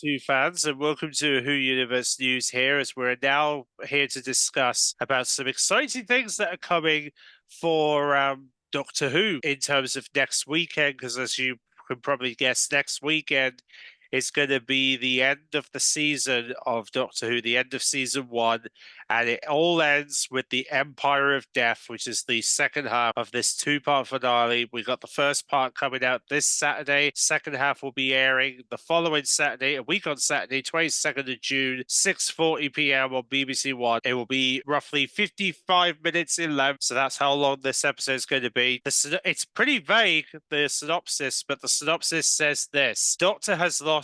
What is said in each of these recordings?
Who fans, and welcome to Who Universe News here, as we're now here to discuss about some exciting things that are coming for Doctor Who in terms of next weekend, because as you can probably guess, next weekend is going to be the end of the season of Doctor Who, the end of season one, and it all ends with the Empire of Death, which is the second half of this two-part finale. We got the first part coming out this Saturday. Second half will be airing the following Saturday, a week on Saturday, 22nd of June, 6:40 p.m. on BBC One. It will be roughly 55 minutes in length, so that's how long this episode is going to be. It's pretty vague, the synopsis, but the synopsis says this: Doctor has lost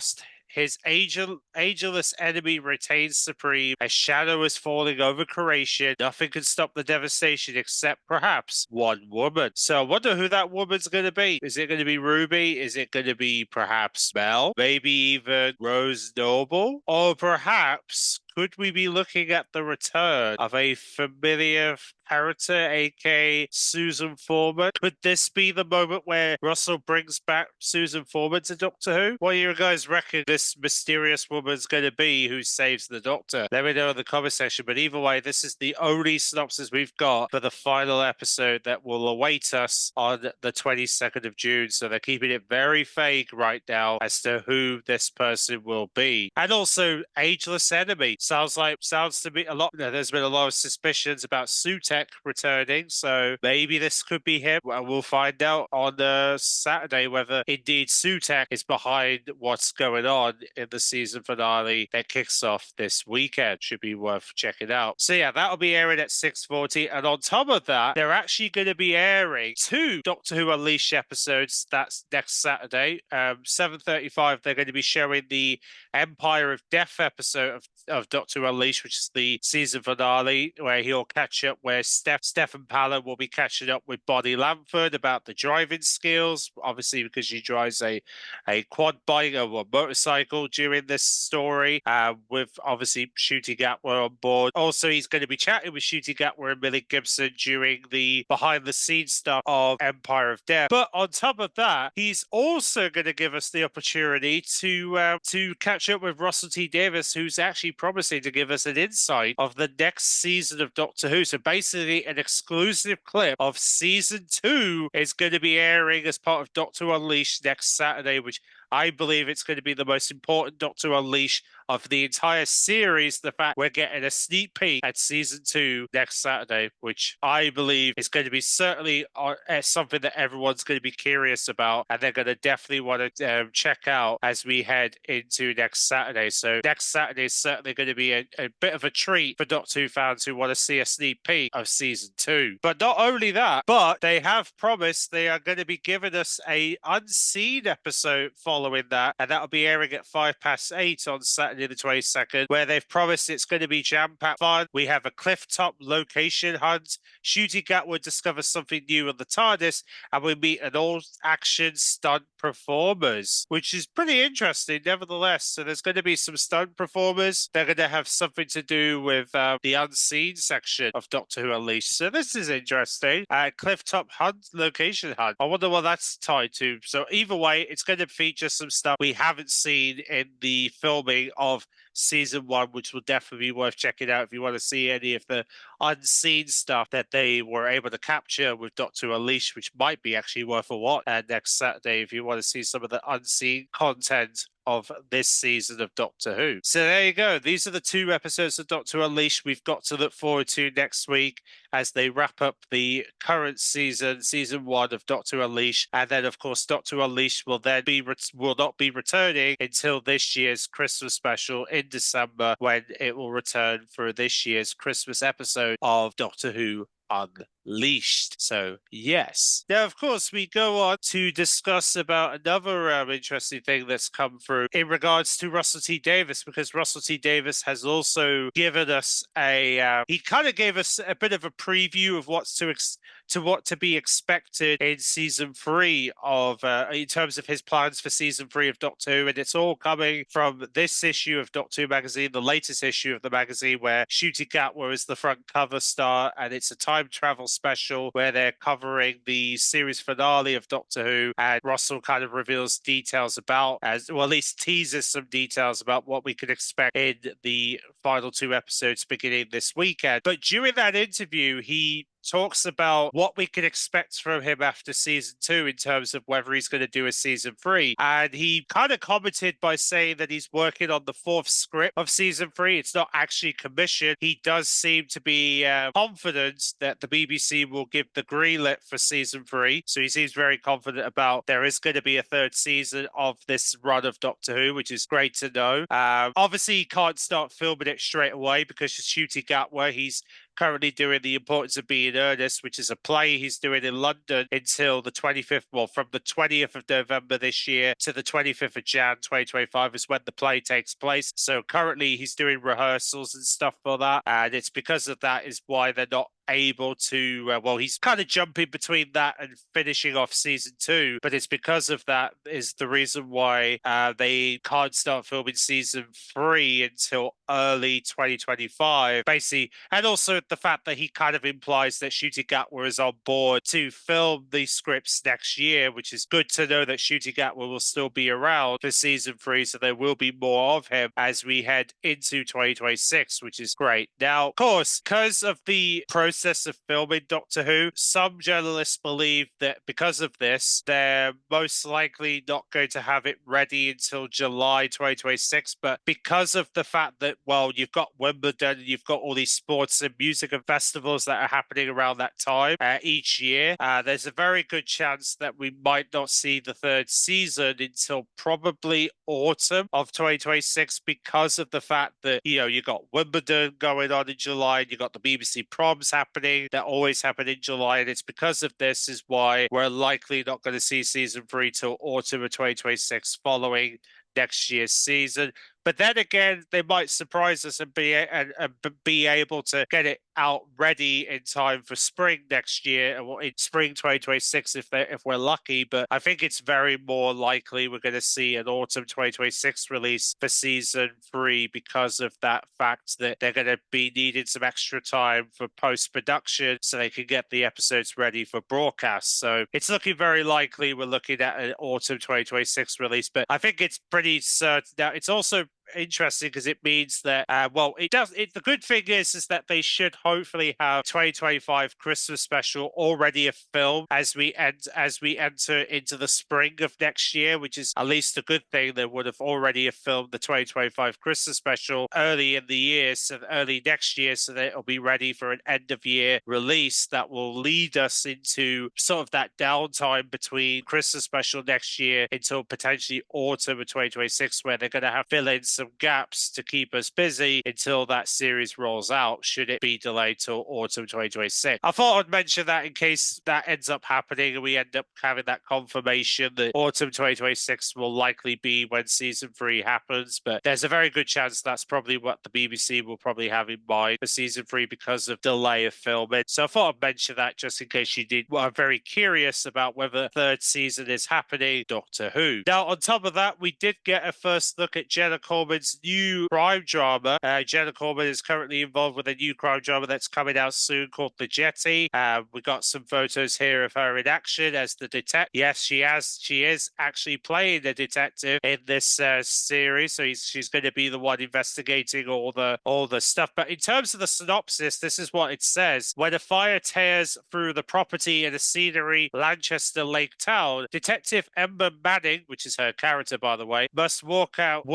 his ageless enemy retains supreme. A shadow is falling over creation. Nothing can stop the devastation except perhaps one woman. So I wonder who that woman's going to be. Is it going to be Ruby? Is it going to be perhaps Mel? Maybe even Rose Noble? Or perhaps could we be looking at the return of a familiar character, aka Susan Foreman? Could this be the moment where Russell brings back Susan Foreman to Doctor Who? What do you guys reckon this mysterious woman's going to be who saves the Doctor? Let me know in the comment section. But either way, this is the only synopsis we've got for the final episode that will await us on the 22nd of June. So they're keeping it very vague right now as to who this person will be. And also, Ageless Enemy. Sounds to me a lot. There's been a lot of suspicions about Sutekh returning, so maybe this could be him. Well, we'll find out on Saturday whether indeed Sutekh is behind what's going on in the season finale that kicks off this weekend. Should be worth checking out. So yeah, that'll be airing at 6:40, and on top of that, they're actually going to be airing two Doctor Who Unleashed episodes. That's next Saturday, 7:35. They're going to be showing the Empire of Death episode of Doctor Who Unleashed, which is the season finale, where he'll catch up, where Stefan Pallen will be catching up with Bonnie Lamford about the driving skills, obviously because she drives a quad bike or a motorcycle during this story, with obviously Ncuti Gatwa on board. Also, he's going to be chatting with Ncuti Gatwa and Millie Gibson during the behind-the-scenes stuff of Empire of Death. But on top of that, he's also going to give us the opportunity to catch up with Russell T Davies, who's actually promising to give us an insight of the next season of Doctor Who. So basically, an exclusive clip of season 2 is going to be airing as part of Doctor Who Unleashed next Saturday, which I believe it's going to be the most important Doctor Who Unleashed of the entire series. The fact we're getting a sneak peek at season 2 next Saturday, which I believe is going to be certainly something that everyone's going to be curious about, and they're going to definitely want to check out as we head into next Saturday. So next Saturday is certainly going to be a bit of a treat for Doctor Who fans who want to see a sneak peek of season 2. But not only that, but they have promised they are going to be giving us a unseen episode following that, and that'll be airing at 8:05 on Saturday the 22nd, where they've promised it's going to be jam-packed fun. We have a cliff-top location hunt. Ncuti Gatwa discovers something new on the TARDIS, and we meet an all-action stunt performers, which is pretty interesting nevertheless. So there's going to be some stunt performers. They're going to have something to do with the unseen section of Doctor Who Unleashed. So this is interesting. Clifftop hunt, location hunt. I wonder what that's tied to. So either way, it's going to feature some stuff we haven't seen in the filming of season 1, which will definitely be worth checking out if you want to see any of the unseen stuff that they were able to capture with Doctor Who Unleashed, which might be actually worth a watch next Saturday if you want to see some of the unseen content of this season of Doctor Who. So there you go. These are the 2 episodes of Doctor Who Unleashed we've got to look forward to next week as they wrap up the current season 1 of Doctor Who Unleashed. And then, of course, Doctor Who Unleashed will then will not be returning until this year's Christmas special in December, when it will return for this year's Christmas episode of Doctor Who Unleashed. So yes. Now, of course, we go on to discuss about another interesting thing that's come through in regards to Russell T Davies, because Russell T Davies has also given us he kind of gave us a bit of a preview of what to be expected in season 3 of in terms of his plans for season 3 of Doctor Who, and it's all coming from this issue of Doctor Who magazine, the latest issue of the magazine, where Ncuti Gatwa is the front cover star, and it's a time travel special where they're covering the series finale of Doctor Who, and Russell kind of reveals details about, as well, at least teases some details about what we could expect in the final 2 episodes beginning this weekend. But during that interview, he talks about what we can expect from him after season 2 in terms of whether he's going to do a season 3. And he kind of commented by saying that he's working on the 4th script of season 3. It's not actually commissioned. He does seem to be confident that the BBC will give the green light for season 3. So he seems very confident about there is going to be a 3rd season of this run of Doctor Who, which is great to know. Obviously, he can't start filming it straight away because Ncuti Gatwa, he's currently doing The Importance of Being Earnest, which is a play he's doing in London until the 25th, well, from the 20th of November this year to the 25th of Jan 2025 is when the play takes place. So currently he's doing rehearsals and stuff for that. And it's because of that is why they're not able to, well, he's kind of jumping between that and finishing off season 2, but it's because of that is the reason why they can't start filming season 3 until early 2025, basically. And also the fact that he kind of implies that Ncuti Gatwa is on board to film these scripts next year, which is good to know that Ncuti Gatwa will still be around for season 3, so there will be more of him as we head into 2026, which is great. Now, of course, because of the process of filming Doctor Who, some journalists believe that because of this, they're most likely not going to have it ready until July 2026. But because of the fact that, well, you've got Wimbledon, you've got all these sports and music and festivals that are happening around that time each year, there's a very good chance that we might not see the 3rd season until probably autumn of 2026 because of the fact that, you know, you got Wimbledon going on in July, and you got the BBC proms happening that always happen in July, and it's because of this is why we're likely not going to see season 3 till autumn of 2026 following next year's season. But then again, they might surprise us and be able to get it out ready in time for spring next year, or in spring 2026 if we're lucky. But I think it's very more likely we're going to see an autumn 2026 release for season 3 because of that fact that they're going to be needing some extra time for post-production so they can get the episodes ready for broadcast. So it's looking very likely we're looking at an autumn 2026 release. But I think it's pretty certain. Now, it's also interesting because it means that the good thing is that they should hopefully have 2025 Christmas special already a film as we enter into the spring of next year, which is at least a good thing. They would have already filmed the 2025 Christmas special early in the year, so early next year, so that it'll be ready for an end of year release that will lead us into sort of that downtime between Christmas special next year until potentially autumn of 2026, where they're going to have fill in some gaps to keep us busy until that series rolls out, should it be delayed till autumn 2026. I thought I'd mention that in case that ends up happening and we end up having that confirmation that autumn 2026 will likely be when season 3 happens. But there's a very good chance that's probably what the BBC will probably have in mind for season 3 because of delay of filming. So I thought I'd mention that just in case you are very curious about whether 3rd season is happening, Doctor Who. Now, on top of that, we did get a first look at Jenna Coleman's new crime drama. Jenna Coleman is currently involved with a new crime drama that's coming out soon called The Jetty. We got some photos here of her in action as the detective. Yes, she is actually playing the detective in this series, so she's going to be the one investigating all the stuff. But in terms of the synopsis, this is what it says: when a fire tears through the property in a scenery Lanchester Lake town, Detective Emma Manning, which is her character by the way, must work out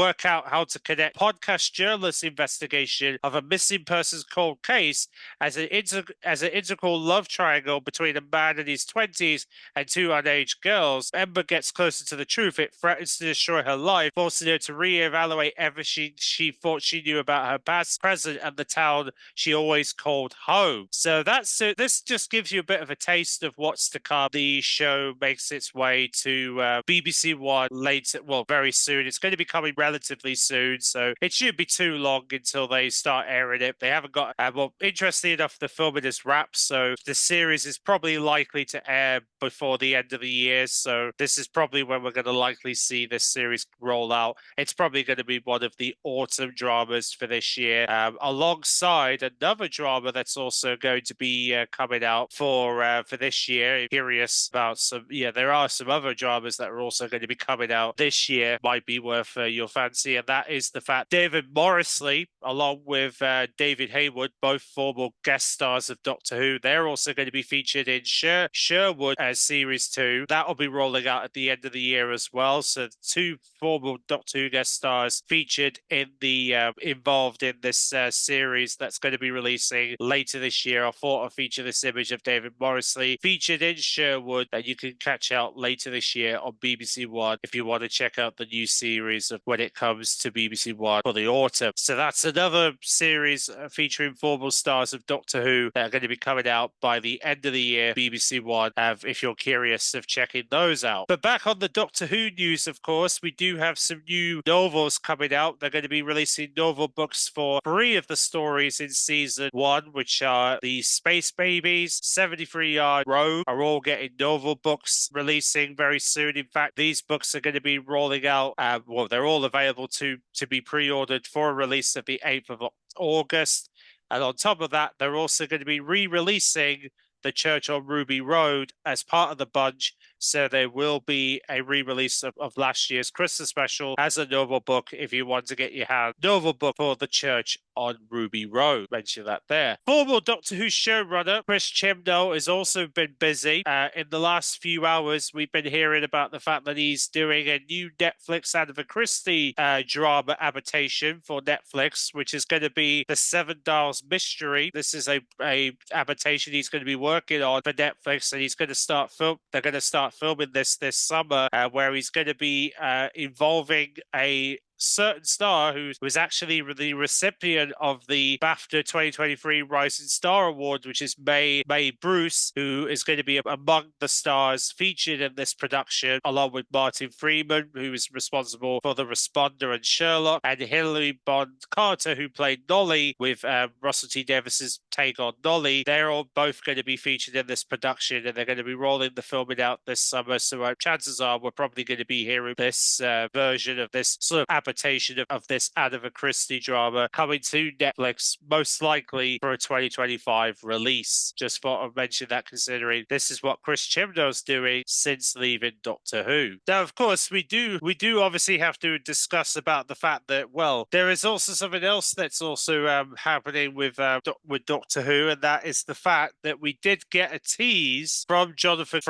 how to connect podcast journalist investigation of a missing persons cold case as an integral love triangle between a man in his 20s and 2 underage girls. Emma gets closer to the truth. It threatens to destroy her life, forcing her to reevaluate everything she thought she knew about her past, present, and the town she always called home. So this just gives you a bit of a taste of what's to come. The show makes its way to BBC One later, well, very soon. It's going to be coming relatively soon soon, so it shouldn't be too long until they start airing it. They haven't got, well, interestingly enough, the filming is wrapped, so the series is probably likely to air before the end of the year, so this is probably when we're going to likely see this series roll out. It's probably going to be one of the autumn dramas for this year, alongside another drama that's also going to be coming out for this year. Curious about some, there are some other dramas that are also going to be coming out this year, might be worth your fancy, and that is the fact David Morrisley, along with David Hayward, both former guest stars of Doctor Who, they're also going to be featured in Sherwood Series 2. That'll be rolling out at the end of the year as well. So two former Doctor Who guest stars featured in the involved in this series that's going to be releasing later this year. I thought I'd feature this image of David Morrisley featured in Sherwood that you can catch out later this year on BBC One if you want to check out the new series of when it comes to BBC One for the autumn. So that's another series featuring former stars of Doctor Who that are going to be coming out by the end of the year, BBC One, if you're curious of checking those out. But back on the Doctor Who news, of course, we do have some new novels coming out. They're going to be releasing novel books for 3 of the stories in season 1, which are the Space Babies, 73-Yard Rogue, are all getting novel books releasing very soon. In fact, these books are going to be rolling out, well, they're all available to be pre-ordered for a release of the 8th of August. And on top of that, they're also going to be re-releasing The Church on Ruby Road as part of the bunch. So there will be a re-release of last year's Christmas special as a novel book if you want to get your hand novel book for The Church on Ruby Road. Mention that there. Former Doctor Who showrunner Chris Chibnall has also been busy. In the last few hours, we've been hearing about the fact that he's doing a new Netflix Agatha Christie drama adaptation for Netflix, which is going to be The Seven Dials Mystery. This is a adaptation he's going to be working on for Netflix, and he's going to start they're going to start filming this summer, where he's going to be involving a certain star who was actually the recipient of the BAFTA 2023 Rising Star Award, which is Mae Bruce, who is going to be among the stars featured in this production, along with Martin Freeman, who is responsible for The Responder and Sherlock, and Hilary Bond Carter, who played Nolly with Russell T Davis's take on Nolly. They're all both going to be featured in this production, and they're going to be rolling the filming out this summer. So chances are we're probably going to be hearing this version of this sort of adaptation of this Agatha Christie drama coming to Netflix, most likely for a 2025 release. Just thought I'd mention that, considering this is what Chris Chibnall's doing since leaving Doctor Who. Now, of course, we do obviously have to discuss about the fact that, well, there is also something else that's also happening with Doctor Who, and that is the fact that we did get a tease from Jonathan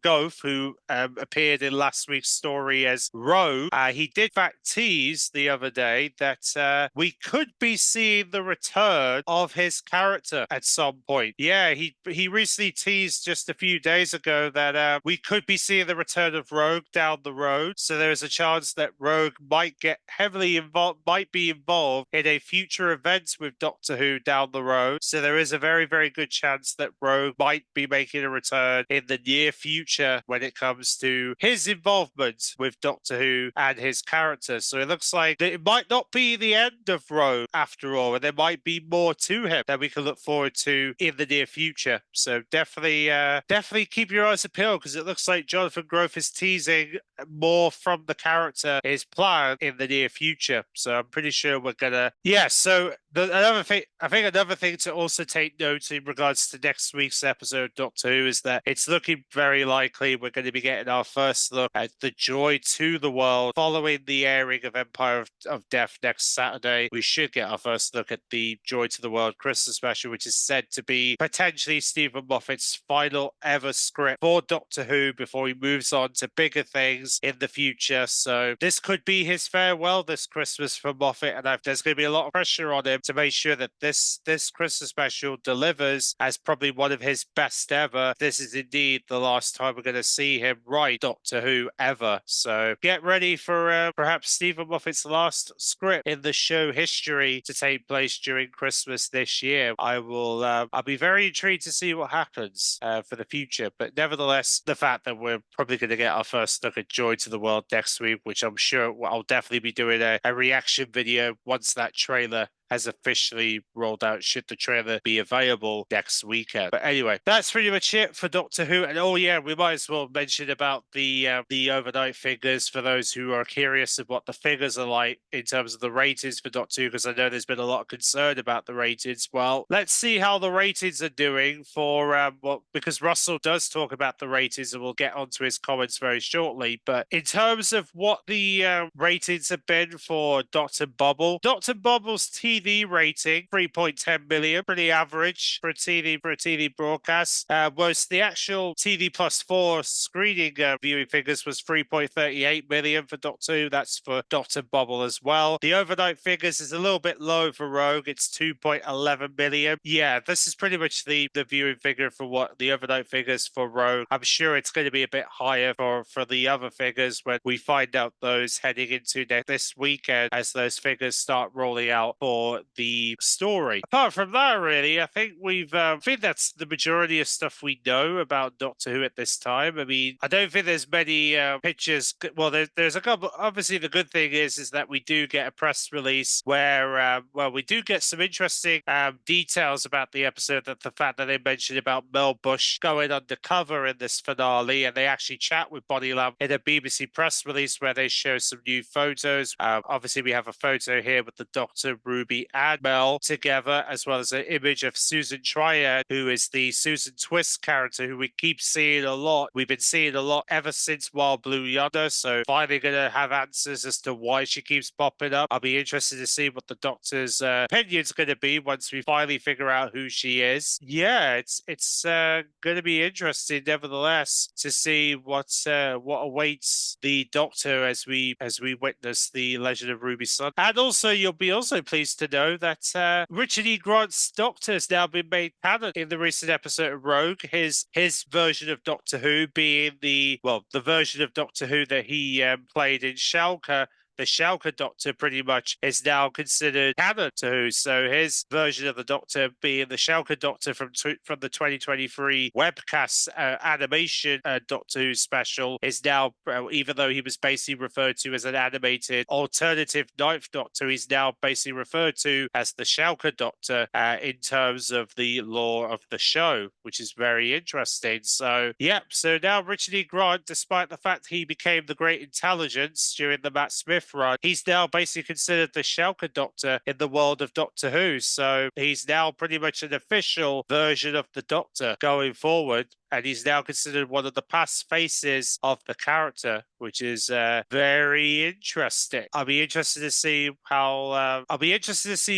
Goff, who appeared in last week's story as Rogue. He did in fact tease the other day that we could be seeing the return of his character at some point. Yeah, he recently teased just a few days ago that we could be seeing the return of Rogue down the road. So there is a chance that Rogue might get heavily involved, might be involved in a future event with Doctor Who down the road. So there is a very, very good chance that Rogue might be making a return in the near future when it comes to his involvement with Doctor Who and his character. So it looks like it might not be the end of Rogue after all, and there might be more to him that we can look forward to in the near future. So definitely keep your eyes peeled, because it looks like Jonathan Groff is teasing more from the character, his plan in the near future. So I'm pretty sure we're gonna. Yeah. So another thing to also take note in regards to next week's episode of Doctor Who is that it's looking very likely we're going to be getting our first look at The Joy to the World following the airing of Empire of Death next Saturday. We should get our first look at the Joy to the World Christmas special, which is said to be potentially Stephen Moffat's final ever script for Doctor Who before he moves on to bigger things in the future. So this could be his farewell this Christmas for Moffat, and there's going to be a lot of pressure on him to make sure that this Christmas special delivers as probably one of his best ever. This is indeed the last time we're going to see him write Doctor Who ever. So get ready for perhaps Stephen Stephen Moffat's last script in the show history to take place during Christmas this year. I'll be very intrigued to see what happens for the future. But nevertheless, the fact that we're probably going to get our first look at Joy to the World next week, which I'm sure I'll definitely be doing a reaction video once that trailer has officially rolled out, should the trailer be available next weekend. But anyway, that's pretty much it for Doctor Who. And oh yeah, we might as well mention about the overnight figures for those who are curious of what the figures are like in terms of the ratings for Doctor Who, because I know there's been a lot of concern about the ratings. Well, let's see how the ratings are doing for because Russell does talk about the ratings, and we'll get onto his comments very shortly. But in terms of what the ratings have been for Dr. Bobble, Dr. Bobble's TV rating 3.10 million, pretty average for a TV broadcast. Whereas the actual TV+4 screening viewing figures was 3.38 million for Doctor Who. That's for Dr. Bobble as well. The overnight figures is a little bit low for Rogue. It's 2.11 million. Yeah, this is pretty much the viewing figure for what the overnight figures for Rogue. I'm sure it's going to be a bit higher for the other figures when we find out those heading into this weekend as those figures start rolling out for the story. Apart from that, really, I think I think that's the majority of stuff we know about Doctor Who at this time. I mean, I don't think there's many pictures. Well, there's a couple. Obviously, the good thing is that we do get a press release where, we do get some interesting details about the episode. That the fact that they mentioned about Mel Bush going undercover in this finale, and they actually chat with Bonnie Lamb in a BBC press release where they show some new photos. Obviously, we have a photo here with the Doctor, Ruby, and Mel together, as well as an image of Susan Triad, who is the Susan Twist character who we keep seeing a lot. We've been seeing a lot ever since Wild Blue Yonder, so finally going to have answers as to why she keeps popping up. I'll be interested to see what the Doctor's opinion's going to be once we finally figure out who she is. Yeah, it's going to be interesting, nevertheless, to see what awaits the Doctor as we witness the Legend of Ruby Sun. And also, you'll be also pleased to know that Richard E. Grant's Doctor has now been made canon in the recent episode of Rogue. His version of Doctor Who being the version of Doctor Who that he played in Schalke. The Schalke Doctor pretty much is now considered canon to Who. So his version of the Doctor being the Schalke Doctor from the 2023 webcast animation Doctor Who special is now, even though he was basically referred to as an animated alternative Ninth Doctor, he's now basically referred to as the Schalke Doctor in terms of the lore of the show, which is very interesting. So, so now Richard E. Grant, despite the fact he became the Great Intelligence during the Matt Smith run, he's now basically considered the Schalke Doctor in the world of Doctor Who. So he's now pretty much an official version of the Doctor going forward. And he's now considered one of the past faces of the character, which is very interesting. I'll be interested to see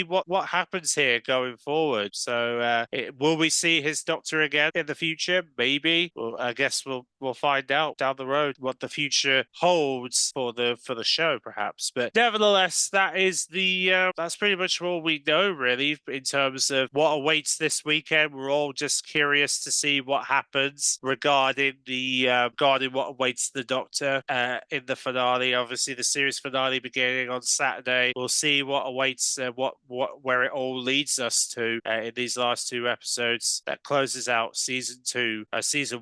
what happens here going forward. So, will we see his Doctor again in the future? Maybe. Well, I guess we'll find out down the road what the future holds for the show, perhaps. But nevertheless, that's pretty much all we know, really, in terms of what awaits this weekend. We're all just curious to see what happens regarding what awaits the Doctor in the finale. Obviously, the series finale beginning on Saturday. We'll see what awaits, where it all leads us to in these last two episodes that closes out season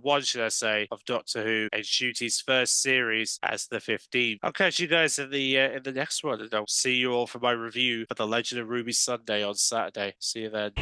1, should I say, of Doctor Who, and Ncuti's first series as the 15th. I'll catch you guys in the next one, and I'll see you all for my review for The Legend of Ruby Sunday on Saturday. See you then.